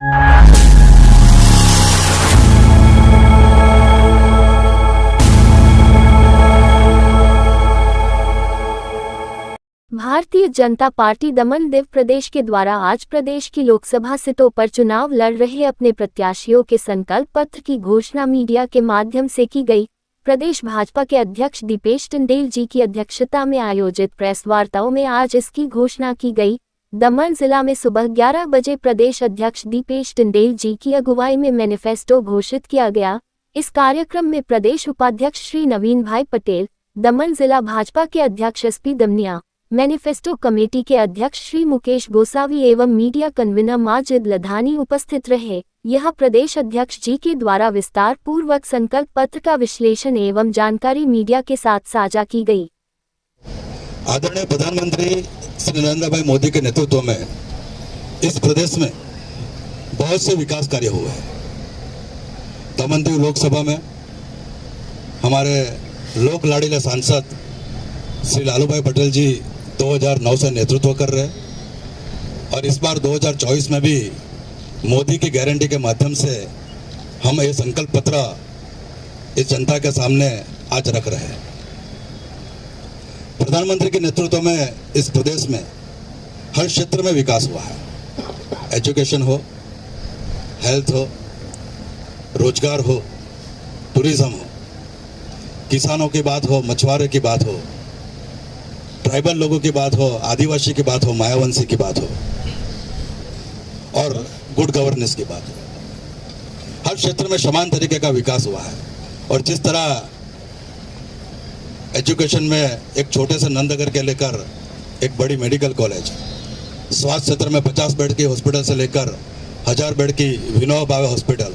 Bharatiya Janata party Daman Diu प्रदेश के द्वारा आज प्रदेश की लोकसभा सीटों पर चुनाव लड़ रहे अपने प्रत्याशियों के संकल्प पत्र की घोषणा मीडिया के माध्यम से की गई। प्रदेश भाजपा के अध्यक्ष दीपेश टंडेल जी की अध्यक्षता में आयोजित प्रेस वार्ताओं में आज इसकी घोषणा की गई। दमन जिला में सुबह 11 बजे प्रदेश अध्यक्ष दीपेश टंडेल जी की अगुवाई में मैनिफेस्टो घोषित किया गया। इस कार्यक्रम में प्रदेश उपाध्यक्ष श्री नवीन भाई पटेल, दमन जिला भाजपा के अध्यक्ष एसपी दमनिया, मैनिफेस्टो कमेटी के अध्यक्ष श्री मुकेश गोसावी एवं मीडिया कन्वीनर माजिद लधानी उपस्थित रहे। यह प्रदेश अध्यक्ष जी के द्वारा विस्तार पूर्वक संकल्प पत्र का विश्लेषण एवं जानकारी मीडिया के साथ साझा की गई। आदरणीय प्रधानमंत्री श्री नरेंद्र भाई मोदी के नेतृत्व में इस प्रदेश में बहुत से विकास कार्य हुए हैं। दमन दीव लोकसभा में हमारे लोक लाड़ीले सांसद श्री लालू भाई पटेल जी 2009 से नेतृत्व कर रहे हैं और इस बार 2024 में भी मोदी की गारंटी के माध्यम से हम ये संकल्प पत्र इस जनता के सामने आज रख रहे हैं। प्रधानमंत्री के नेतृत्व में इस प्रदेश में हर क्षेत्र में विकास हुआ है। एजुकेशन हो, हेल्थ हो, रोजगार हो, टूरिज्म हो, किसानों की बात हो, मछुआरे की बात हो, ट्राइबल लोगों की बात हो, आदिवासी की बात हो, मायावंशी की बात हो और गुड गवर्नेंस की बात हो। हर क्षेत्र में समान तरीके का विकास हुआ है। और जिस तरह एजुकेशन में एक छोटे से नंदनगर के लेकर एक बड़ी मेडिकल कॉलेज, स्वास्थ्य क्षेत्र में 50 बेड की हॉस्पिटल से लेकर 1000 बेड की विनोबा भावे हॉस्पिटल,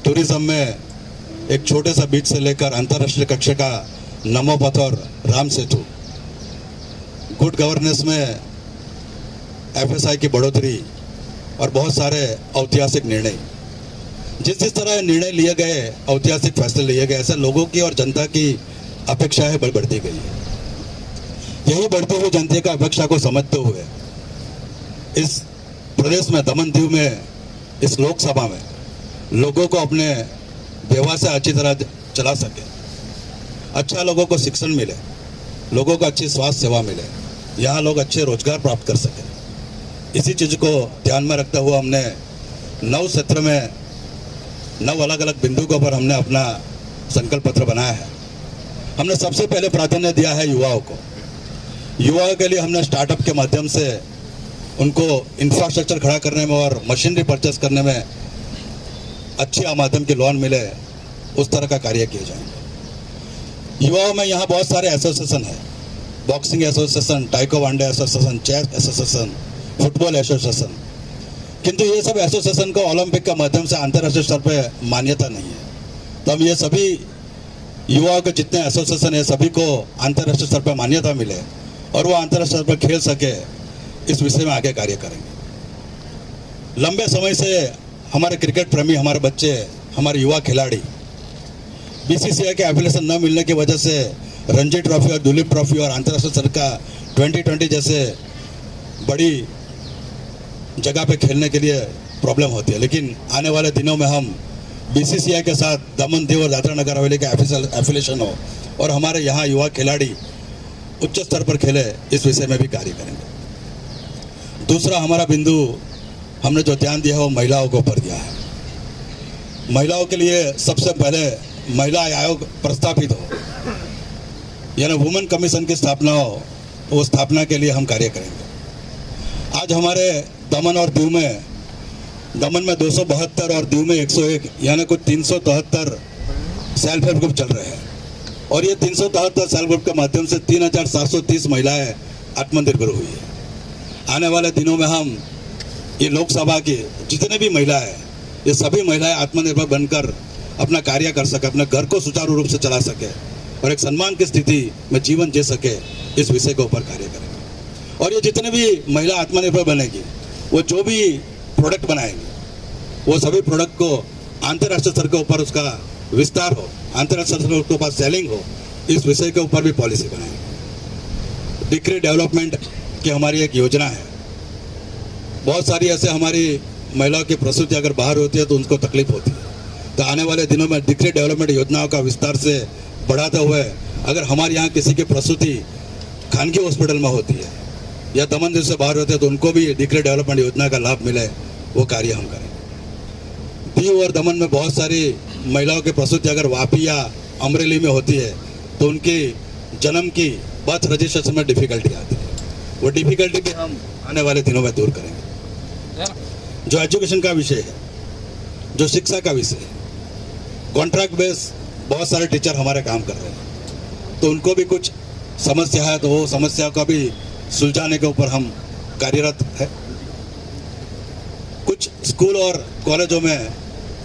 टूरिज्म में एक छोटे सा बीच से लेकर अंतर्राष्ट्रीय कक्षा का नमो पथ और राम सेतु, गुड गवर्नेंस में एफएसआई की बढ़ोतरी और बहुत सारे ऐतिहासिक निर्णय। जिस तरह निर्णय लिए गए, ऐतिहासिक फैसले लिए गए, ऐसे लोगों की और जनता की अपेक्षाएं बढ़ती गई है। यही बढ़ती हुई जनता का अपेक्षा को समझते हुए इस प्रदेश में दमन दीव में इस लोकसभा में लोगों को अपने व्यवहार से अच्छी तरह चला सके, अच्छा लोगों को शिक्षण मिले, लोगों को अच्छी स्वास्थ्य सेवा मिले, यहाँ लोग अच्छे रोजगार प्राप्त कर सके। इसी चीज को ध्यान में रखते हुए हमने 9 क्षेत्र में 9 अलग अलग बिंदुओं पर हमने अपना संकल्प पत्र बनाया है। हमने सबसे पहले प्राधान्य दिया है युवाओं को। युवाओं के लिए हमने स्टार्टअप के माध्यम से उनको इंफ्रास्ट्रक्चर खड़ा करने में और मशीनरी परचेस करने में अच्छी आमदन की लोन मिले, उस तरह का कार्य किए जाएंगे। युवाओं में यहाँ बहुत सारे एसोसिएशन है, boxing association, taekwondo association, chess association, football association, किंतु ये सब एसोसिएशन को ओलंपिक के माध्यम से अंतर्राष्ट्रीय स्तर पर मान्यता नहीं है। तो हम ये सभी युवाओं के जितने एसोसिएशन है सभी को अंतर्राष्ट्रीय स्तर पर मान्यता मिले और वो अंतर्राष्ट्रीय स्तर पर खेल सके, इस विषय में आगे कार्य करेंगे। लंबे समय से हमारे क्रिकेट प्रेमी, हमारे बच्चे, हमारे युवा खिलाड़ी बीसीसीआई के एफिलिएशन न मिलने की वजह से रणजी ट्रॉफी और दुलीप ट्रॉफी और अंतर्राष्ट्रीय स्तर का 2020 जैसे बड़ी जगह पे खेलने के लिए प्रॉब्लम होती है। लेकिन आने वाले दिनों में हम बीसीसीआई के साथ दमन दीव और दादरा नगर हवेली का एफिलिएशन हो और हमारे यहाँ युवा खिलाड़ी उच्च स्तर पर खेले, इस विषय में भी कार्य करेंगे। दूसरा हमारा बिंदु हमने जो ध्यान दिया है वो महिलाओं के ऊपर दिया है। महिलाओं के लिए सबसे पहले महिला आयोग प्रस्तापित हो, यानी वुमेन कमीशन की स्थापना हो, वो स्थापना के लिए हम कार्य करेंगे। आज हमारे दमन और दीव में, दमन में 272 और दीव में 101, यानी कुछ 373 सेल्फ हेल्प ग्रुप चल रहे हैं और ये 373 सेल्फ ग्रुप के माध्यम से 3730 महिलाएं आत्मनिर्भर हुई है। आने वाले दिनों में हम ये लोकसभा की जितने भी महिलाएं हैं, ये सभी महिलाएं आत्मनिर्भर बनकर अपना कार्य कर सके, अपने घर को सुचारू रूप से चला सके और एक सम्मान की स्थिति में जीवन जी सके, इस विषय के ऊपर कार्य करेंगे। और ये जितने भी महिला आत्मनिर्भर बनेगी, वो जो भी प्रोडक्ट बनाएंगे, वो सभी प्रोडक्ट को अंतर्राष्ट्रीय स्तर के ऊपर उसका विस्तार हो, अंतर्राष्ट्रीय स्तर के ऊपर सेलिंग हो, इस विषय के ऊपर भी पॉलिसी बनाएंगे। डिक्री डेवलपमेंट की हमारी एक योजना है। बहुत सारी ऐसे हमारी महिलाओं की प्रसूति अगर बाहर होती है तो उनको तकलीफ होती है। तो आने वाले दिनों में डिक्री डेवलपमेंट योजनाओं का विस्तार से बढ़ाते हुए अगर हमारे यहाँ किसी की प्रसूति खानगी हॉस्पिटल में होती है या दमन दीव से बाहर होते हैं तो उनको भी डिक्री डेवलपमेंट योजना का लाभ मिले, वो कार्य हम करें। दीव और दमन में बहुत सारी महिलाओं की प्रसूति अगर वापी या अमरेली में होती है तो उनकी जन्म की बर्थ रजिस्ट्रेशन में डिफिकल्टी आती है। वो डिफिकल्टी भी हम आने वाले दिनों में दूर करेंगे। जो एजुकेशन का विषय है, जो शिक्षा का विषय है, कॉन्ट्रैक्ट बेस बहुत सारे टीचर हमारे काम कर रहे हैं, तो उनको भी कुछ समस्या है तो वो समस्या को भी सुलझाने के ऊपर हम कार्यरत है। कुछ स्कूल और कॉलेजों में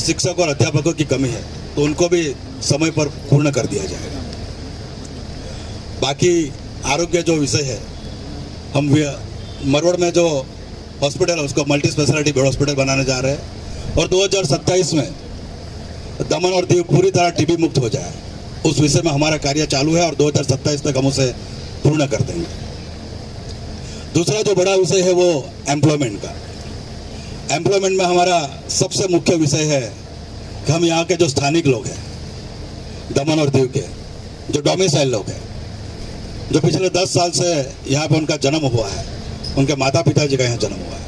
शिक्षक और अध्यापकों की कमी है तो उनको भी समय पर पूर्ण कर दिया जाएगा। बाकी आरोग्य जो विषय है, हम मरोड़ में जो हॉस्पिटल है उसको मल्टी स्पेशलिटी बेड हॉस्पिटल बनाने जा रहे हैं और 2027 में दमन और दीव पूरी तरह टीबी मुक्त हो जाए, उस विषय में हमारा कार्य चालू है और 2027 तक हम उसे पूर्ण कर देंगे। दूसरा जो बड़ा विषय है वो एम्प्लॉयमेंट का। एम्प्लॉयमेंट में हमारा सबसे मुख्य विषय है कि हम यहाँ के जो स्थानिक लोग हैं, दमन और दीव के जो डोमिसाइल लोग हैं, जो पिछले 10 साल से यहाँ पे उनका जन्म हुआ है, उनके माता पिता जी का यहाँ जन्म हुआ है,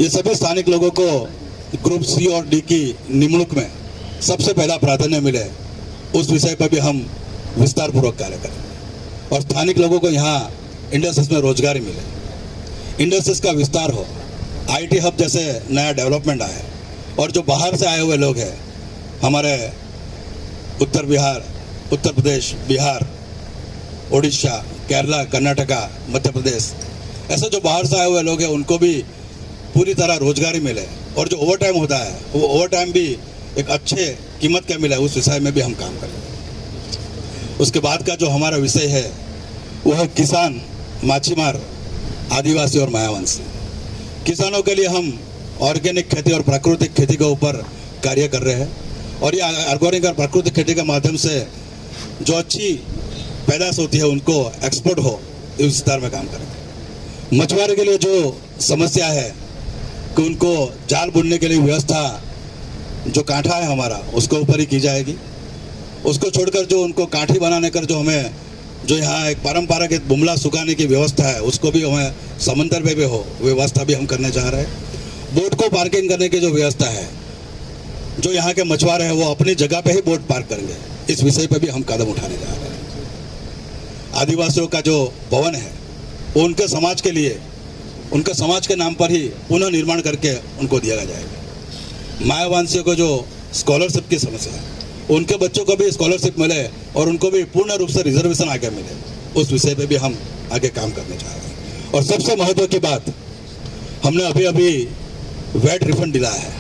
ये सभी स्थानिक लोगों को ग्रुप सी और डी की निमणूक में सबसे पहला प्राधान्य मिले, उस विषय पर भी हम विस्तार पूर्वक कार्य करें और स्थानिक लोगों को यहाँ इंडस्ट्रीज में रोजगारी मिले, इंडस्ट्रीज का विस्तार हो, आईटी हब जैसे नया डेवलपमेंट आए और जो बाहर से आए हुए लोग हैं, हमारे उत्तर बिहार, उत्तर प्रदेश, बिहार, उड़ीसा, केरला, कर्नाटका, मध्य प्रदेश, ऐसे जो बाहर से आए हुए लोग हैं उनको भी पूरी तरह रोजगारी मिले और जो ओवर टाइम होता है वो ओवर टाइम भी एक अच्छे कीमत का मिले, उस विषय में भी हम काम करें। उसके बाद का जो हमारा विषय है वो है किसान, माछीमार, आदिवासी और मायावंशी। किसानों के लिए हम ऑर्गेनिक खेती और प्राकृतिक खेती के ऊपर कार्य कर रहे हैं और ये ऑर्गेनिक और प्राकृतिक खेती के माध्यम से जो अच्छी पैदाश होती है उनको एक्सपोर्ट हो, इस विस्तार में काम करेंगे। मछुआरे के लिए जो समस्या है कि उनको जाल बुनने के लिए व्यवस्था, जो कांठा है हमारा, उसके ऊपर ही की जाएगी। उसको छोड़कर जो उनको काठी बनाने कर जो हमें जो यहाँ एक पारंपरिक बुमला सुखाने की व्यवस्था है उसको भी हमें समंदर में भी हो, व्यवस्था भी हम करने जा रहे हैं। बोट को पार्किंग करने की जो व्यवस्था है, जो यहाँ के मछुआरे हैं वो अपनी जगह पे ही बोट पार्क करेंगे, इस विषय पर भी हम कदम उठाने जा रहे हैं। आदिवासियों का जो भवन है वो उनके समाज के लिए, उनके समाज के नाम पर ही पुनः निर्माण करके उनको दिया जाएगा। मायावंशियों को जो स्कॉलरशिप की समस्या है, उनके बच्चों को भी स्कॉलरशिप मिले और उनको भी पूर्ण रूप से रिजर्वेशन आगे मिले, उस विषय पे भी हम आगे काम करने जा रहे हैं। और सबसे महत्व की बात, हमने अभी अभी वैट रिफंड दिलाया है,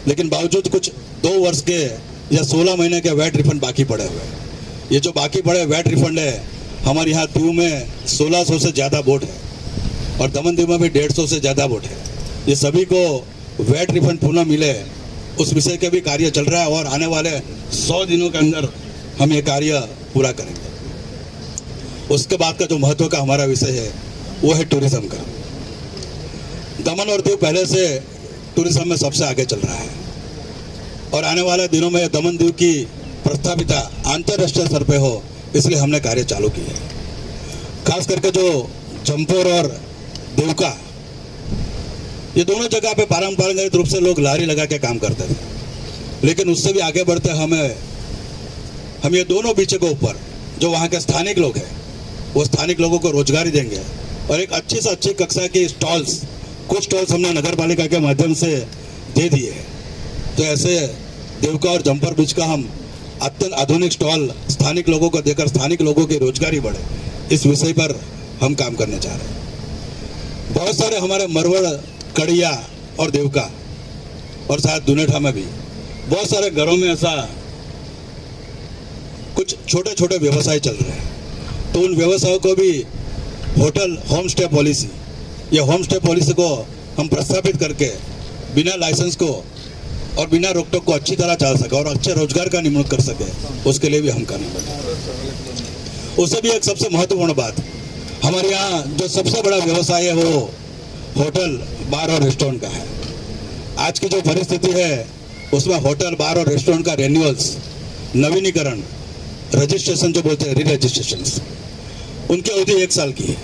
लेकिन बावजूद कुछ 2 वर्ष के या 16 महीने के वैट रिफंड बाकी पड़े हुए हैं। ये जो बाकी पड़े वैट रिफंड है, हमारे यहाँ दीव में 1600 से ज़्यादा बोट है और दमन दीव में भी 150 से ज़्यादा बोट है। ये सभी को वैट रिफंड पुनः मिले, उस विषय के भी कार्य चल रहा है और आने वाले 100 दिनों के अंदर हम ये कार्य पूरा करेंगे। उसके बाद का जो महत्व का हमारा विषय है वो है टूरिज्म का। दमन और दीव पहले से टूरिज्म में सबसे आगे चल रहा है और आने वाले दिनों में दमन दीव की प्रस्ताविता अंतर्राष्ट्रीय स्तर पे हो, इसलिए हमने कार्य चालू किया है। खास करके जो जमपोर और देवका, ये दोनों जगह पे पारंपरिक रूप से लोग लारी लगा के काम करते थे, लेकिन उससे भी आगे बढ़ते हम ये दोनों बीचों के ऊपर जो वहाँ के स्थानिक लोग हैं वो स्थानिक लोगों को रोजगारी देंगे और एक अच्छी से अच्छी कक्षा की स्टॉल्स, कुछ स्टॉल्स हमने नगर पालिका के माध्यम से दे दिए हैं। तो ऐसे देवका और जमपोर बीच का हम अत्यंत आधुनिक स्टॉल स्थानिक लोगों को देकर स्थानिक लोगों की रोजगारी बढ़े, इस विषय पर हम काम करने जा रहे हैं। बहुत सारे हमारे मरवड़, कड़िया और देवका और शायद दुनेठा में भी बहुत सारे घरों में ऐसा कुछ छोटे छोटे व्यवसाय चल रहे हैं, तो उन व्यवसायों को भी होटल होम स्टे पॉलिसी, ये होम स्टे पॉलिसी को हम प्रस्तावित करके बिना लाइसेंस को और बिना रोक टोक को अच्छी तरह चल सके और अच्छे रोजगार का निमणूक कर सके, उसके लिए भी हम करने वाले। उससे भी एक सबसे महत्वपूर्ण बात, हमारे यहाँ जो सबसे बड़ा व्यवसाय है वो होटल, बार और रेस्टोरेंट का है। आज की जो परिस्थिति है उसमें होटल, बार और रेस्टोरेंट का रेन्यूअल्स, नवीनीकरण, रजिस्ट्रेशन जो बोलते हैं, री रजिस्ट्रेशन, उनकी अवधि 1 साल की है।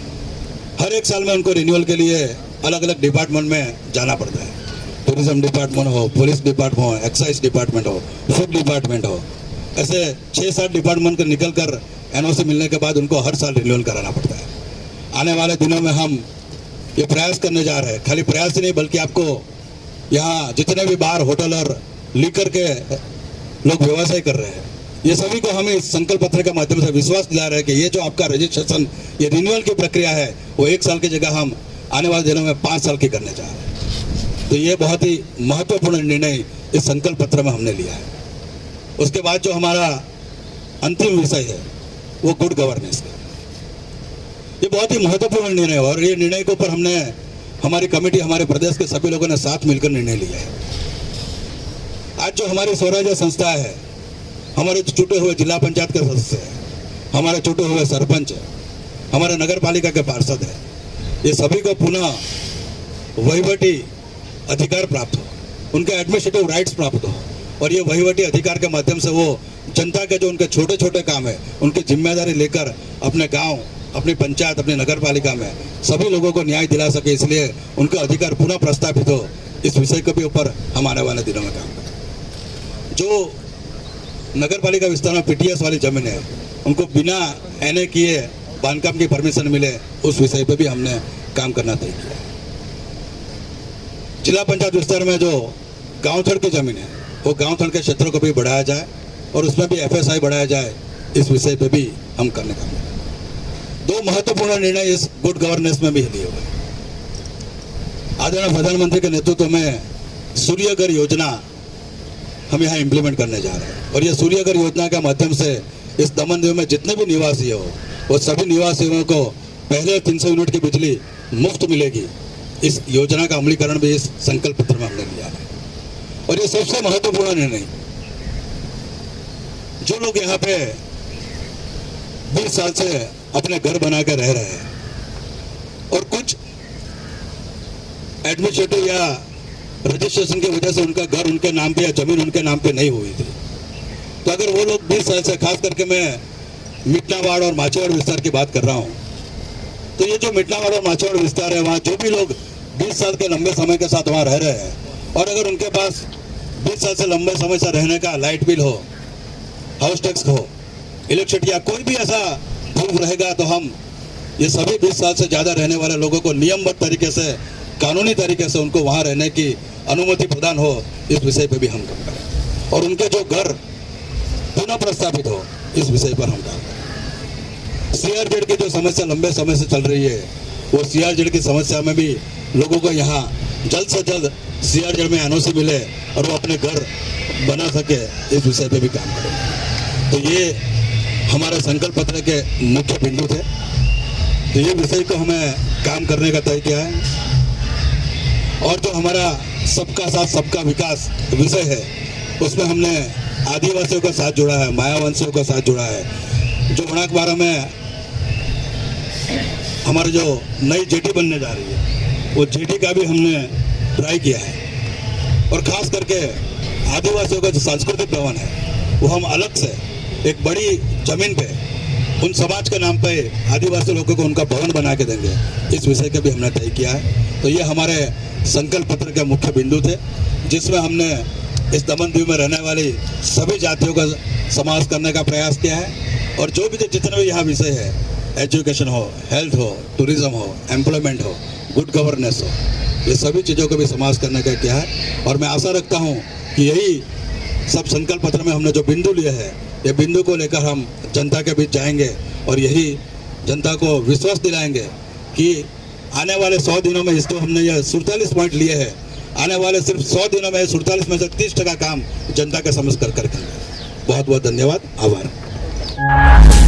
हर 1 साल में उनको रिन्यूअल के लिए अलग अलग डिपार्टमेंट में जाना पड़ता है। टूरिज्म डिपार्टमेंट हो, पुलिस डिपार्टमेंट हो, एक्साइज डिपार्टमेंट हो, फूड डिपार्टमेंट हो, ऐसे 6-7 डिपार्टमेंट को निकल कर एनओसी मिलने के बाद उनको हर साल रिन्यूअल कराना पड़ता है। आने वाले दिनों में हम ये प्रयास करने जा रहे हैं, खाली प्रयास ही नहीं बल्कि आपको यहाँ जितने भी बार, होटल और लीकर के लोग व्यवसाय कर रहे हैं, ये सभी को हम इस संकल्प पत्र के माध्यम से विश्वास दिला रहे हैं कि ये जो आपका रजिस्ट्रेशन, ये रिन्यूअल की प्रक्रिया है, वो 1 साल की जगह हम आने वाले दिनों में 5 साल की करने जा रहे हैं। तो ये बहुत ही महत्वपूर्ण निर्णय इस संकल्प पत्र में हमने लिया है। उसके बाद जो हमारा अंतिम विषय है वो गुड गवर्नेंस का। ये बहुत ही महत्वपूर्ण निर्णय है और ये निर्णय के ऊपर हमने, हमारी कमेटी, हमारे प्रदेश के सभी लोगों ने साथ मिलकर निर्णय लिया है। आज जो हमारी स्वराज्य संस्था है, हमारे छूटे हुए जिला पंचायत के सदस्य हैं, हमारे छूटे हुए सरपंच हैं, हमारे नगर पालिका के पार्षद हैं, ये सभी को पुनः वहीवटी अधिकार प्राप्त हो, उनके एडमिनिस्ट्रेटिव राइट्स प्राप्त हो और ये वहीवटी अधिकार के माध्यम से वो जनता के जो उनके छोटे छोटे काम है उनकी जिम्मेदारी लेकर अपने गांव, अपनी पंचायत, अपनी नगर पालिका में सभी लोगों को न्याय दिला सके, इसलिए उनका अधिकार पुनः प्रस्तापित हो। इस विषय के भी ऊपर हम आने वाले दिनों में काम करें। जो नगर पालिका विस्तार में पीटीएस वाली जमीन है उनको बिना एनए किए बांधकाम की परमिशन मिले, उस विषय पे भी हमने काम करना तय किया। जिला पंचायत विस्तार में जो गांव थड़ की जमीन है वो गांव थड़ के क्षेत्रों को भी बढ़ाया जाए और उसमें भी एफएसआई बढ़ाया जाए, इस विषय पे भी हम करने का। 2 महत्वपूर्ण निर्णय इस गुड गवर्नेंस में भी लिए हुए। आदरणीय प्रधानमंत्री के नेतृत्व में सूर्य घर योजना हम यहाँ इम्प्लीमेंट करने जा रहे हैं और ये सूर्य घर योजना के माध्यम से इस दमन दीव में जितने भी निवासी हो वो सभी निवासियों को पहले 300 यूनिट की बिजली मुफ्त मिलेगी। इस योजना का अमलीकरण भी इस संकल्प पत्र में हमने लिया है। और ये सबसे महत्वपूर्ण निर्णय, जो लोग यहाँ पे 20 साल से अपने घर बना कर रह रहे हैं और कुछ एडमिनिस्ट्रेटिव या रजिस्ट्रेशन की वजह से उनका घर उनके नाम पे या जमीन उनके नाम पे नहीं हुई थी, तो अगर वो लोग 20 साल से, खास करके मैं मिटनावाड़ और माचेवाड़ विस्तार की बात कर रहा हूँ, तो ये जो मिटनावाड़ और माचेवाड़ विस्तार है, वहाँ जो भी लोग 20 साल के लंबे समय के साथ वहाँ रह रहे हैं और अगर उनके पास 20 साल से लंबे समय से रहने का लाइट बिल हो, हाउस टैक्स हो, इलेक्ट्रिसिटी या कोई भी ऐसा प्रूफ रहेगा, तो हम ये सभी 20 साल से ज़्यादा रहने वाले लोगों को नियमबद्ध तरीके से, कानूनी तरीके से उनको वहाँ रहने की अनुमति प्रदान हो, इस विषय पे भी हम काम करें और उनके जो घर पुनः प्रस्तापित हो, इस विषय पर हम काम करें। सीआरजेड की जो समस्या लंबे समय से चल रही है, वो सीआरजेड की समस्या में भी लोगों को यहाँ जल्द से जल्द सीआरजेड में एनओसी मिले और वो अपने घर बना सके, इस विषय पे भी काम करें। तो ये हमारे संकल्प पत्र के मुख्य बिंदु थे। तो ये विषय को हमें काम करने का तय किया है और जो हमारा सबका साथ सबका विकास विषय है, उसमें हमने आदिवासियों का साथ जोड़ा है, मायावंशियों का साथ जोड़ा है। जो वनाकबारा में हमारी जो नई जेटी बनने जा रही है, वो जेटी का भी हमने ट्राई किया है और खास करके आदिवासियों का जो सांस्कृतिक भवन है, वो हम अलग से एक बड़ी जमीन पे उन समाज के नाम पे आदिवासी लोगों को उनका भवन बना के देंगे, इस विषय का भी हमने तय किया है। तो ये हमारे संकल्प पत्र के मुख्य बिंदु थे, जिसमें हमने इस दमन दीव में रहने वाली सभी जातियों का समावेश करने का प्रयास किया है और जो भी जितने भी यहाँ विषय है, एजुकेशन हो, हेल्थ हो, टूरिज्म हो, एम्प्लॉयमेंट हो, गुड गवर्नेंस हो, ये सभी चीज़ों को भी समावेश करने का किया है। और मैं आशा रखता हूँ कि यही सब संकल्प पत्र में हमने जो बिंदु लिए हैं, ये बिंदु को लेकर हम जनता के बीच जाएंगे और यही जनता को विश्वास दिलाएंगे कि आने वाले 100 दिनों में, इसको हमने ये 47 पॉइंट लिए हैं, आने वाले सिर्फ 100 दिनों में 47 में से 30% काम जनता के समझ कर करेंगे। बहुत बहुत धन्यवाद, आभार।